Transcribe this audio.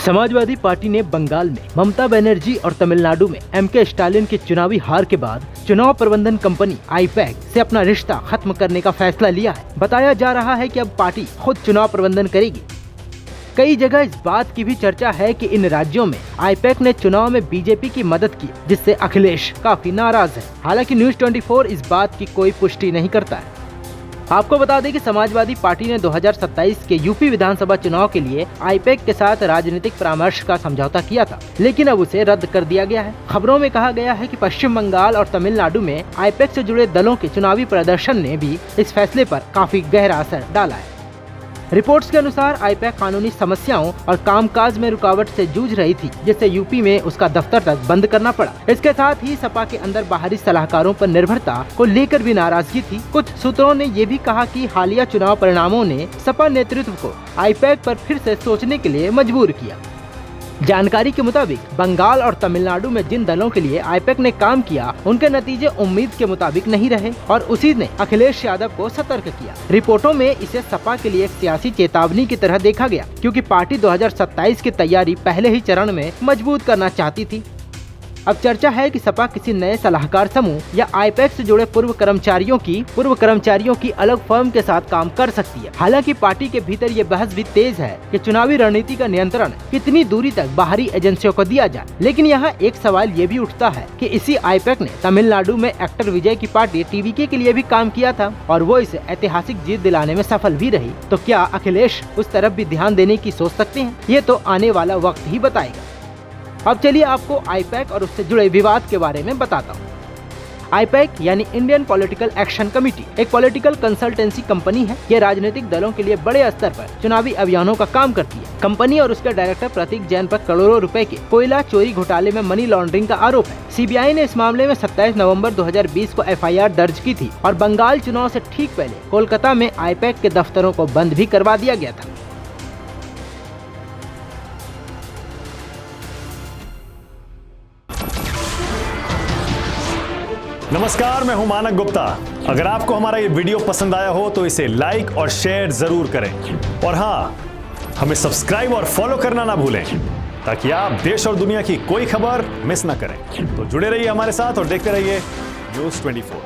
Samajwadi party ने बंगाल में ममता बनर्जी और तमिलनाडु में एमके स्टालिन की चुनावी हार के बाद चुनाव प्रबंधन कंपनी आईपैक से अपना रिश्ता खत्म करने का फैसला लिया है। बताया जा रहा है कि अब पार्टी खुद चुनाव प्रबंधन करेगी। कई जगह इस बात की भी चर्चा है कि इन राज्यों में आईपैक ने चुनाव में बीजेपी की मदद की, जिससे अखिलेश काफी नाराज है। हालांकि न्यूज 24 इस बात की कोई पुष्टि नहीं करता है। आपको बता दें कि समाजवादी पार्टी ने 2027 के यूपी विधानसभा चुनाव के लिए आईपैक के साथ राजनीतिक परामर्श का समझौता किया था, लेकिन अब उसे रद्द कर दिया गया है। खबरों में कहा गया है कि पश्चिम बंगाल और तमिलनाडु में आईपैक से जुड़े दलों के चुनावी प्रदर्शन ने भी इस फैसले पर काफी गहरा असर डाला है। रिपोर्ट्स के अनुसार आईपैक कानूनी समस्याओं और कामकाज में रुकावट से जूझ रही थी, जिससे यूपी में उसका दफ्तर तक बंद करना पड़ा। इसके साथ ही सपा के अंदर बाहरी सलाहकारों पर निर्भरता को लेकर भी नाराजगी थी। कुछ सूत्रों ने ये भी कहा कि हालिया चुनाव परिणामों ने सपा नेतृत्व को आईपैक पर फिर से सोचने के लिए मजबूर किया। जानकारी के मुताबिक बंगाल और तमिलनाडु में जिन दलों के लिए आईपैक ने काम किया, उनके नतीजे उम्मीद के मुताबिक नहीं रहे और उसी ने अखिलेश यादव को सतर्क किया। रिपोर्टों में इसे सपा के लिए एक सियासी चेतावनी की तरह देखा गया, क्योंकि पार्टी 2027 की तैयारी पहले ही चरण में मजबूत करना चाहती थी। अब चर्चा है कि सपा किसी नए सलाहकार समूह या आईपैक से जुड़े पूर्व कर्मचारियों की अलग फर्म के साथ काम कर सकती है। हालांकि पार्टी के भीतर ये बहस भी तेज है कि चुनावी रणनीति का नियंत्रण कितनी दूरी तक बाहरी एजेंसियों को दिया जाए। लेकिन यहाँ एक सवाल ये भी उठता है कि इसी आईपैक ने तमिलनाडु में एक्टर विजय की पार्टी टीवीके के लिए भी काम किया था और वो इसे ऐतिहासिक जीत दिलाने में सफल भी रही। तो क्या अखिलेश उस तरफ भी ध्यान देने की सोच सकते हैं? ये तो आने वाला वक्त ही बताएगा। अब चलिए आपको आईपैक और उससे जुड़े विवाद के बारे में बताता हूँ। आईपैक यानी इंडियन पॉलिटिकल एक्शन कमेटी एक पॉलिटिकल कंसल्टेंसी कंपनी है। ये राजनीतिक दलों के लिए बड़े स्तर पर चुनावी अभियानों का काम करती है। कंपनी और उसके डायरेक्टर प्रतीक जैन पर करोड़ों रुपए के कोयला चोरी घोटाले में मनी लॉन्ड्रिंग का आरोप है। सीबीआई ने इस मामले में 27 नवंबर 2020 को एफआईआर दर्ज की थी और बंगाल चुनाव से ठीक पहले कोलकाता में आईपैक के दफ्तरों को बंद भी करवा दिया गया था। नमस्कार, मैं हूं मानक गुप्ता। अगर आपको हमारा ये वीडियो पसंद आया हो तो इसे लाइक और शेयर जरूर करें और हाँ, हमें सब्सक्राइब और फॉलो करना ना भूलें, ताकि आप देश और दुनिया की कोई खबर मिस ना करें। तो जुड़े रहिए हमारे साथ और देखते रहिए न्यूज़ 24।